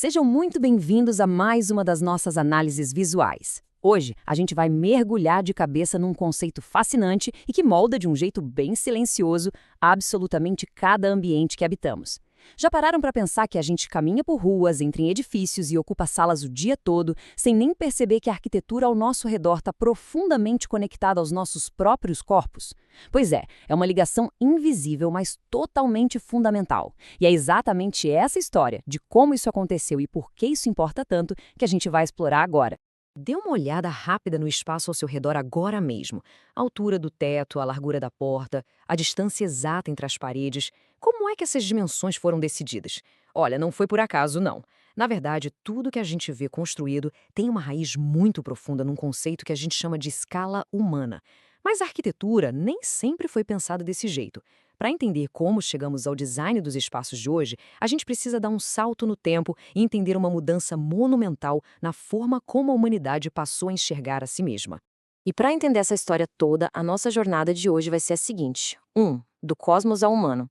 Sejam muito bem-vindos a mais uma das nossas análises visuais. Hoje, a gente vai mergulhar de cabeça num conceito fascinante e que molda de um jeito bem silencioso absolutamente cada ambiente que habitamos. Já pararam para pensar que a gente caminha por ruas, entra em edifícios e ocupa salas o dia todo, sem nem perceber que a arquitetura ao nosso redor está profundamente conectada aos nossos próprios corpos? Pois é uma ligação invisível, mas totalmente fundamental. E é exatamente essa história de como isso aconteceu e por que isso importa tanto que a gente vai explorar agora. Dê uma olhada rápida no espaço ao seu redor agora mesmo. A altura do teto, a largura da porta, a distância exata entre as paredes. Como é que essas dimensões foram decididas? Olha, não foi por acaso, não. Na verdade, tudo que a gente vê construído tem uma raiz muito profunda num conceito que a gente chama de escala humana. Mas a arquitetura nem sempre foi pensada desse jeito. Para entender como chegamos ao design dos espaços de hoje, a gente precisa dar um salto no tempo e entender uma mudança monumental na forma como a humanidade passou a enxergar a si mesma. E para entender essa história toda, a nossa jornada de hoje vai ser a seguinte: 1. Do cosmos ao humano.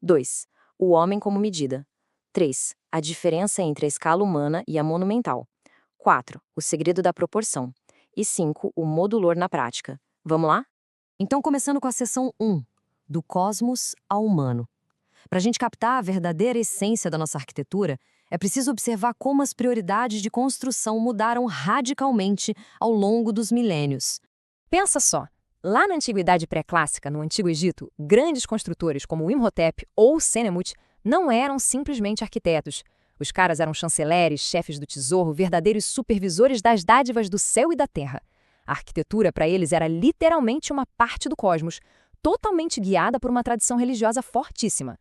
2. O homem como medida. 3. A diferença entre a escala humana e a monumental. 4. O segredo da proporção. E 5. O modulor na prática. Vamos lá? Então, começando com a seção 1. Do cosmos ao humano. Para a gente captar a verdadeira essência da nossa arquitetura, é preciso observar como as prioridades de construção mudaram radicalmente ao longo dos milênios. Pensa só, lá na Antiguidade Pré-Clássica, no Antigo Egito, grandes construtores como Imhotep ou Sennemut não eram simplesmente arquitetos. Os caras eram chanceleres, chefes do tesouro, verdadeiros supervisores das dádivas do céu e da terra. A arquitetura, para eles, era literalmente uma parte do cosmos, totalmente guiada por uma tradição religiosa fortíssima.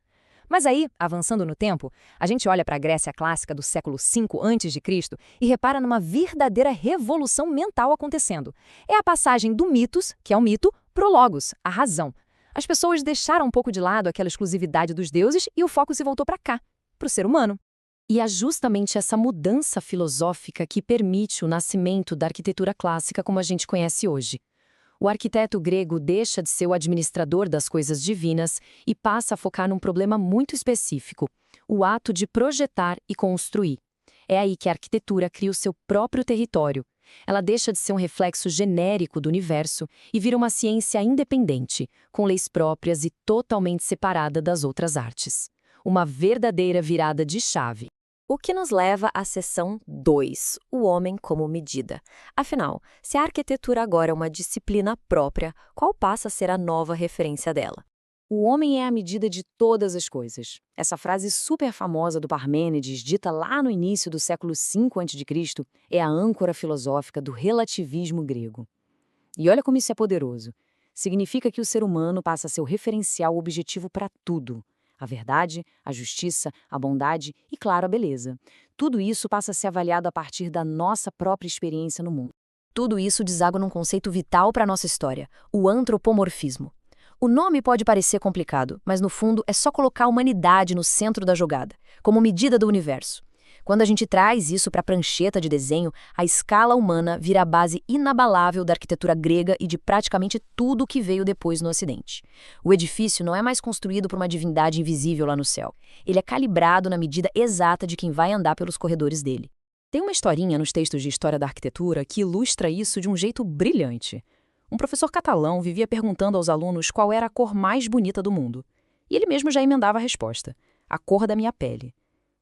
Mas aí, avançando no tempo, a gente olha para a Grécia clássica do século V a.C. e repara numa verdadeira revolução mental acontecendo. É a passagem do mitos, que é o mito, pro logos, a razão. As pessoas deixaram um pouco de lado aquela exclusividade dos deuses e o foco se voltou para cá, para o ser humano. E é justamente essa mudança filosófica que permite o nascimento da arquitetura clássica como a gente conhece hoje. O arquiteto grego deixa de ser o administrador das coisas divinas e passa a focar num problema muito específico, o ato de projetar e construir. É aí que a arquitetura cria o seu próprio território. Ela deixa de ser um reflexo genérico do universo e vira uma ciência independente, com leis próprias e totalmente separada das outras artes. Uma verdadeira virada de chave. O que nos leva à seção 2, o homem como medida. Afinal, se a arquitetura agora é uma disciplina própria, qual passa a ser a nova referência dela? O homem é a medida de todas as coisas. Essa frase super famosa do Parmênides, dita lá no início do século V a.C., é a âncora filosófica do relativismo grego. E olha como isso é poderoso. Significa que o ser humano passa a ser o referencial objetivo para tudo. A verdade, a justiça, a bondade e, claro, a beleza. Tudo isso passa a ser avaliado a partir da nossa própria experiência no mundo. Tudo isso deságua num conceito vital para a nossa história, o antropomorfismo. O nome pode parecer complicado, mas no fundo é só colocar a humanidade no centro da jogada, como medida do universo. Quando a gente traz isso para a prancheta de desenho, a escala humana vira a base inabalável da arquitetura grega e de praticamente tudo que veio depois no Ocidente. O edifício não é mais construído por uma divindade invisível lá no céu. Ele é calibrado na medida exata de quem vai andar pelos corredores dele. Tem uma historinha nos textos de história da arquitetura que ilustra isso de um jeito brilhante. Um professor catalão vivia perguntando aos alunos qual era a cor mais bonita do mundo. E ele mesmo já emendava a resposta: a cor da minha pele.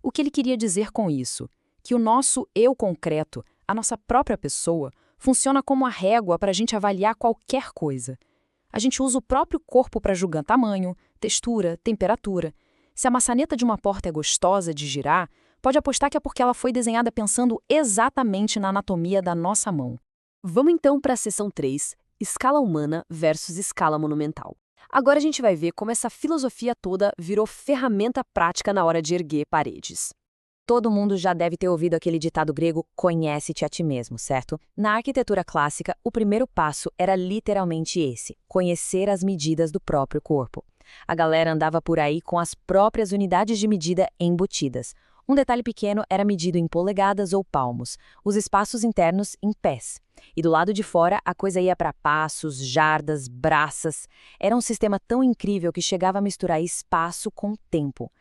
O que ele queria dizer com isso? Que o nosso eu concreto, a nossa própria pessoa, funciona como a régua para a gente avaliar qualquer coisa. A gente usa o próprio corpo para julgar tamanho, textura, temperatura. Se a maçaneta de uma porta é gostosa de girar, pode apostar que é porque ela foi desenhada pensando exatamente na anatomia da nossa mão. Vamos então para a seção 3, escala humana versus escala monumental. Agora a gente vai ver como essa filosofia toda virou ferramenta prática na hora de erguer paredes. Todo mundo já deve ter ouvido aquele ditado grego, conhece-te a ti mesmo, certo? Na arquitetura clássica, o primeiro passo era literalmente esse, conhecer as medidas do próprio corpo. A galera andava por aí com as próprias unidades de medida embutidas. Um detalhe pequeno era medido em polegadas ou palmos, os espaços internos em pés. E do lado de fora, a coisa ia para passos, jardas, braças. Era um sistema tão incrível que chegava a misturar espaço com tempo.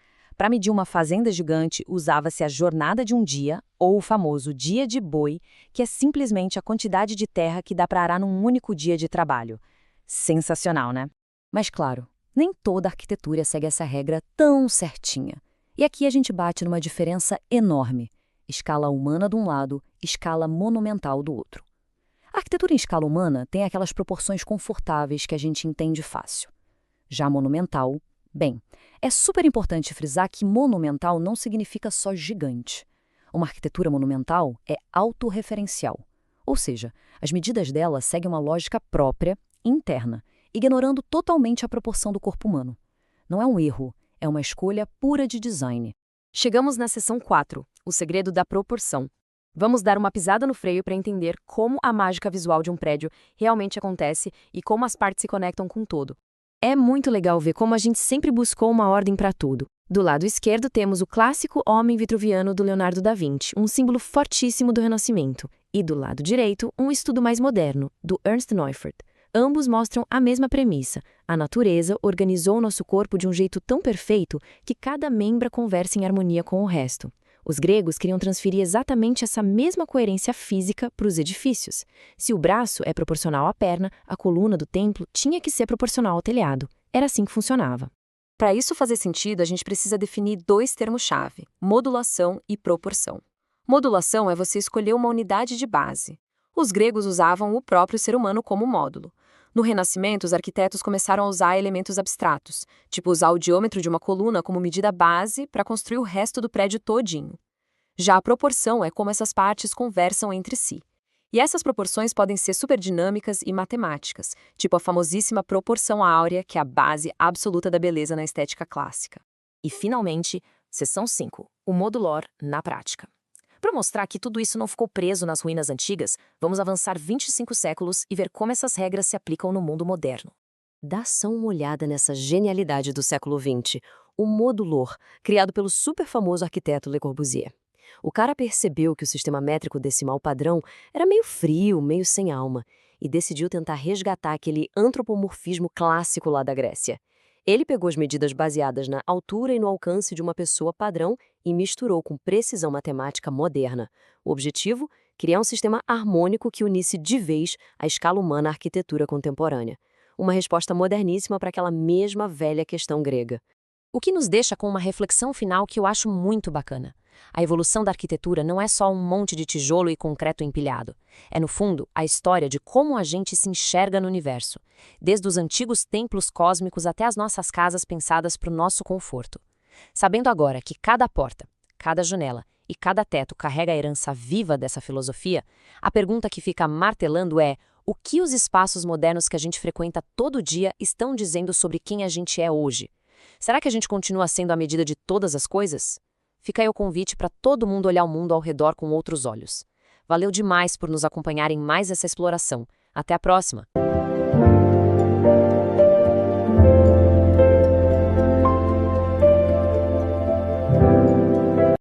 Para medir uma fazenda gigante, usava-se a jornada de um dia, ou o famoso dia de boi, que é simplesmente a quantidade de terra que dá para arar num único dia de trabalho. Sensacional, né? Mas claro, nem toda arquitetura segue essa regra tão certinha. E aqui a gente bate numa diferença enorme. Escala humana de um lado, escala monumental do outro. A arquitetura em escala humana tem aquelas proporções confortáveis que a gente entende fácil. Já monumental, bem, é super importante frisar que monumental não significa só gigante. Uma arquitetura monumental é autorreferencial, ou seja, as medidas dela seguem uma lógica própria, interna, ignorando totalmente a proporção do corpo humano. Não é um erro, é uma escolha pura de design. Chegamos na seção 4, o segredo da proporção. Vamos dar uma pisada no freio para entender como a mágica visual de um prédio realmente acontece e como as partes se conectam com o todo. É muito legal ver como a gente sempre buscou uma ordem para tudo. Do lado esquerdo temos o clássico homem vitruviano do Leonardo da Vinci, um símbolo fortíssimo do Renascimento. E do lado direito, um estudo mais moderno, do Ernst Neufert. Ambos mostram a mesma premissa. A natureza organizou nosso corpo de um jeito tão perfeito que cada membro conversa em harmonia com o resto. Os gregos queriam transferir exatamente essa mesma coerência física para os edifícios. Se o braço é proporcional à perna, a coluna do templo tinha que ser proporcional ao telhado. Era assim que funcionava. Para isso fazer sentido, a gente precisa definir dois termos-chave: modulação e proporção. Modulação é você escolher uma unidade de base. Os gregos usavam o próprio ser humano como módulo. No Renascimento, os arquitetos começaram a usar elementos abstratos, tipo usar o diâmetro de uma coluna como medida base para construir o resto do prédio todinho. Já a proporção é como essas partes conversam entre si. E essas proporções podem ser superdinâmicas e matemáticas, tipo a famosíssima proporção áurea, que é a base absoluta da beleza na estética clássica. E, finalmente, seção 5, o modulor na prática. Para mostrar que tudo isso não ficou preso nas ruínas antigas, vamos avançar 25 séculos e ver como essas regras se aplicam no mundo moderno. Dá só uma olhada nessa genialidade do século XX, o modulor, criado pelo super famoso arquiteto Le Corbusier. O cara percebeu que o sistema métrico decimal padrão era meio frio, meio sem alma, e decidiu tentar resgatar aquele antropomorfismo clássico lá da Grécia. Ele pegou as medidas baseadas na altura e no alcance de uma pessoa padrão e misturou com precisão matemática moderna. O objetivo? Criar um sistema harmônico que unisse de vez a escala humana à arquitetura contemporânea. Uma resposta moderníssima para aquela mesma velha questão grega. O que nos deixa com uma reflexão final que eu acho muito bacana. A evolução da arquitetura não é só um monte de tijolo e concreto empilhado. É, no fundo, a história de como a gente se enxerga no universo, desde os antigos templos cósmicos até as nossas casas pensadas para o nosso conforto. Sabendo agora que cada porta, cada janela e cada teto carrega a herança viva dessa filosofia, a pergunta que fica martelando é: o que os espaços modernos que a gente frequenta todo dia estão dizendo sobre quem a gente é hoje? Será que a gente continua sendo a medida de todas as coisas? Fica aí o convite para todo mundo olhar o mundo ao redor com outros olhos. Valeu demais por nos acompanhar em mais essa exploração. Até a próxima!